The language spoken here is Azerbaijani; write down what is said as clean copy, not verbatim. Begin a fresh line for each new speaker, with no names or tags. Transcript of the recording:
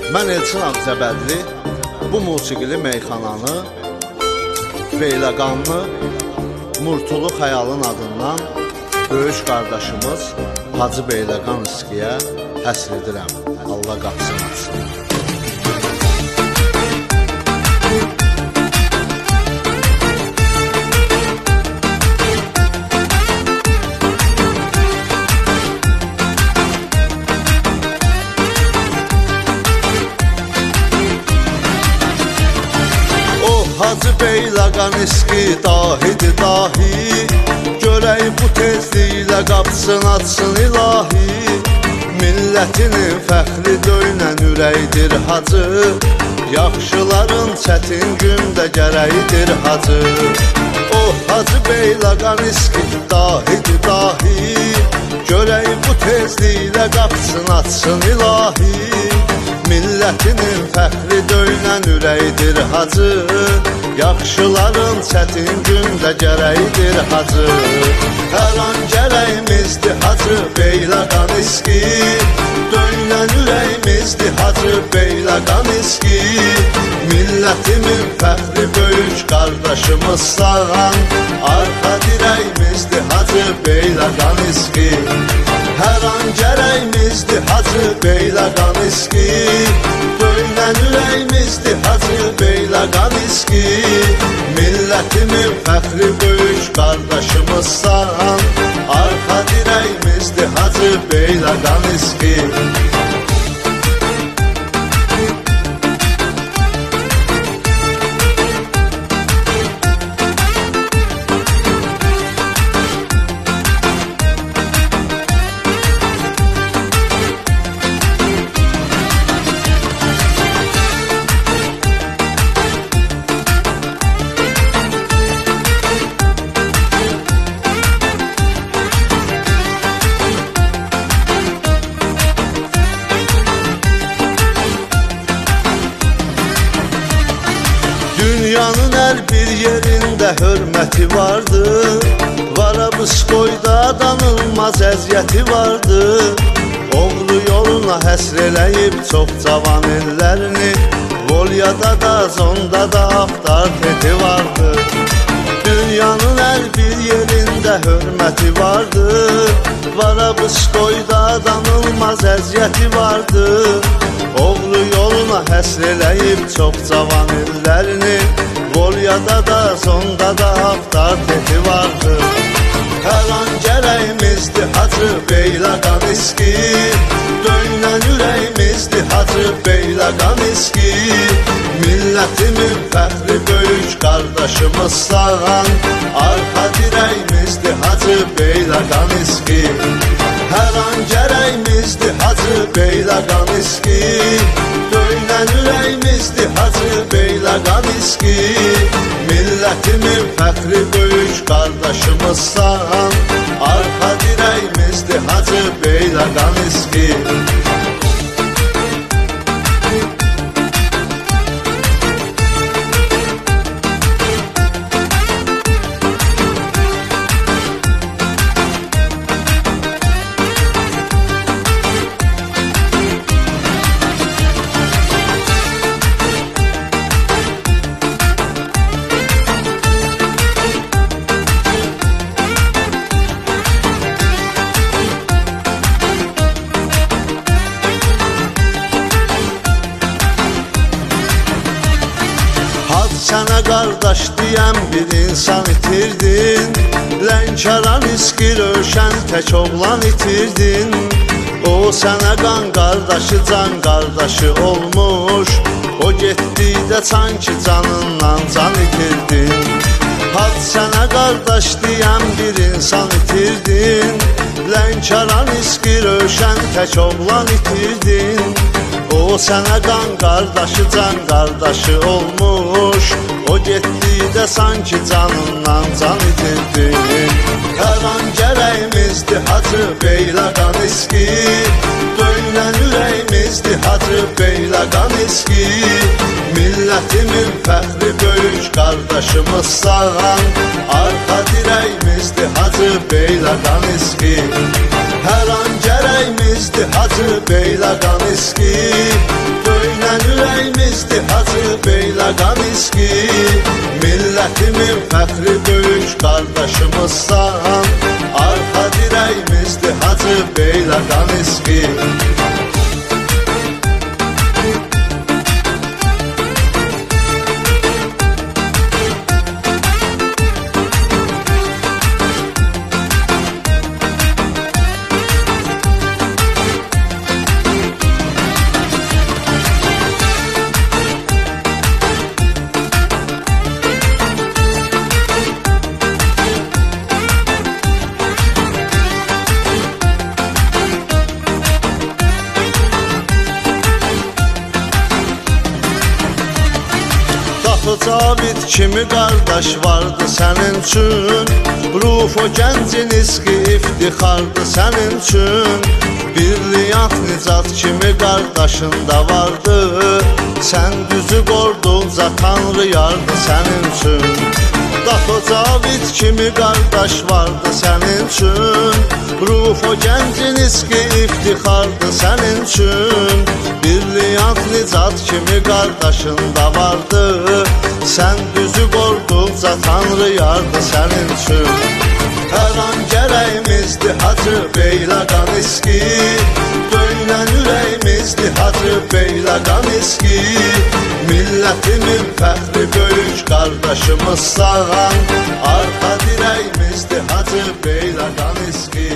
Mən Elçin Ağzəbədli bu musiqili meyxananı Beyləqanlı Murtulu Xəyalın adından böyük qardaşımız Hacı Beyləqan İskiyə həsr edirəm. Allah qapısını açsın. Hacı Beyləqan İski dahidir dahi, görək bu tezliklə qapısını açsın ilahi. Millətinin fəxri döynən ürəkdir hacı, yaxşıların çətin gündə gərəyidir hacı. O Hacı Beyləqan İski dahidir dahi, görək bu tezliklə qapısını açsın ilahi. Millətinin fəxri döynən ürəkdir hacı, yaxşıların çətin gündə gərəyidir hacı. Hər an gərəyimizdir hacı Beyləqan İski, döynən ürəyimizdir hacı Beyləqan İski. Millətimin fəxri böyük qardaşımızsan, arxa dirəyimizdir hacı Beyləqan İski. Hər an gərəyimizdir hacı Beyləqan İski, döynən ürəyimizdir hacı Beyləqan İski. Millətimin fəxri böyük qardaşımızsan, arxa dirəyimizdir hacı Beyləqan İski. Dünyanın hər bir yerində hörməti vardı, Varabuskoyda danılmaz əziyyəti vardı. Oğlu yoluna həsr eləyib çox cavan ellərini, Volyada da, Zonda da avtoriteti vardı. Dünyanın hər bir yerində hörməti vardı, Varabuskoyda danılmaz əziyyəti vardı. Oğlu yoluna həsr eləyib çox cavan illərini, Volyada da, Zonda da avtoriteti vardı. Hər an gərəyimizdir hacı Beyləqan İski, döynən ürəyimizdir hacı Beyləqan İski. Millətimin fəxri böyük qardaşımızsan, arxa dirəyimizdir hacı Beyləqan İski. Hər an gərəyimizdir hacı Beyləqan İski, döynən ürəyimizdir hacı Beyləqan İski. Millətimin fəxri böyük qardaşımızsan, arxa dirəyimizdir hacı Beyləqan İski. Sənə qardaş deyən bir insan itirdin, Lənkəran İski Rövşən tək oğlan itirdin. O sənə qan qardaşı, can qardaşı olmuş, o getdikdə sanki canından can itirdin. Had sənə qardaş deyən bir insan itirdin, Lənkəran İski Rövşən tək oğlan itirdin. O sənə qan qardaşı, can qardaşı olmuş, o getdikdə sanki canından can itirdin. Hər an gərəyimizdir hacı Beyləqan İski, döynən ürəyimizdir hacı Beyləqan İski. Millətimin fəxri böyük qardaşımızsan, arxa dirəyimizdir hacı Beyləqan İski. Hər an gərəyimizdir hacı Beyləqan İski, döynən eski. Milletimin fəxri böyük qardaşımızsan, arxa dirəyimizdir Hacı Beyləqan eski. Cavid kimi qardaş vardı sənin üçün, Rufo gəncin iski iftixardı sənin üçün. Birliyat Nicat kimi qardaşın da vardı, sən düzü qorduqca Tanrı yardı sənin üçün. Daxo Cavid kimi qardaş vardı sənin üçün, Rufo gəncin iski iftixardı sənin üçün. Birliyat Nicat kimi qardaşın da vardı, sən düzü qorduqca Tanrı yardı sənin üçün. Hər an gərəyimizdir Hacı Beyləqan eski, döynən ürəyimizdir Hacı Beyləqan eski. Milletimin fəxri böyük qardaşımızsan, arxa dirəyimizdir Hacı Beyləqan eski.